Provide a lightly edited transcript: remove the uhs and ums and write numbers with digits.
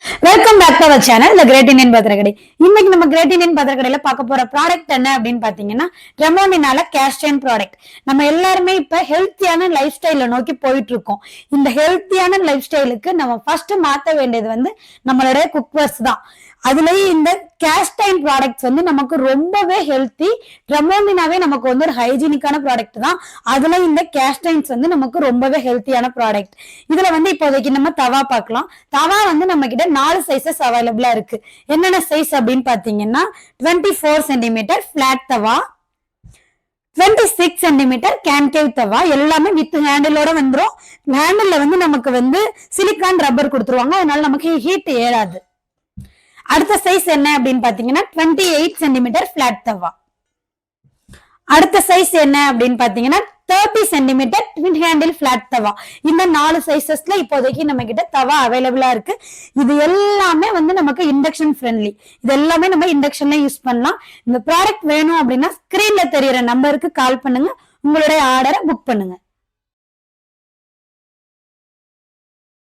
Welcome back to our channel the great Indian பத்திரக்கடை. இன்னைக்கு நம்ம கிரேட் இந்தியன் பத்திரக்கடையில பார்க்க போற ப்ராடக்ட் என்ன அப்படின்னு பாத்தீங்கன்னா ரெமோனினால கேஸ்டைன் ப்ராடக்ட். நம்ம எல்லாருமே இப்ப ஹெல்த்தியான லைஃப் ஸ்டைல நோக்கி போயிட்டு இருக்கோம். இந்த ஹெல்த்தியான லைஃப் ஸ்டைலுக்கு நம்ம ஃபர்ஸ்ட் மாத்த வேண்டியது நம்மளுடைய குக்வேர்ஸ் தான். அதுலயும் இந்த கேஸ்டைன் ப்ராடக்ட்ஸ் நமக்கு ரொம்பவே ஹெல்த்தி. ரெமோனினாவே நமக்கு ஒரு ஹைஜீனிக்கான ப்ராடக்ட் தான். அதுல இந்த கேஸ்டைன்ஸ் நமக்கு ரொம்பவே ஹெல்த்தியான ப்ராடக்ட். இதுல இப்போதைக்கு நம்ம தவா பார்க்கலாம். தவா நம்ம கிட்ட 4 சைசஸ் அவைலபிளா இருக்கு. என்னென்ன சைஸ் அப்படின்னு பாத்தீங்கன்னா 24 சென்டிமீட்டர் பிளாட் தவா, 26 சென்டிமீட்டர் கேன்கேவ் தவா, எல்லாமே வித் ஹேண்டிலோட வந்துரும். ஹேண்டில் நமக்கு சிலிக்கான் ரப்பர் கொடுத்துருவாங்க, அதனால நமக்கு ஹீட் ஏறாது. அடுத்த சைஸ் என்ன அப்படின்னு பாத்தீங்கன்னா 28 சென்டிமீட்டர் பிளாட் தவா. அடுத்த சைஸ் என்ன அப்படின்னு பாத்தீங்கன்னா 30 சென்டிமீட்டர் ட்வின் ஹேண்டில் பிளாட் தவா. இந்த 4 சைசஸ்ல இப்போதைக்கு நம்ம கிட்ட தவா அவைலபிளா இருக்கு. இது எல்லாமே நமக்கு இண்டக்ஷன் ஃப்ரெண்ட்லி. இது எல்லாமே நம்ம இண்டக்ஷன்ல யூஸ் பண்ணலாம். இந்த ப்ராடக்ட் வேணும் அப்படின்னா ஸ்கிரீன்ல தெரியற நம்பருக்கு கால் பண்ணுங்க, உங்களுடைய ஆர்டரை புக் பண்ணுங்க.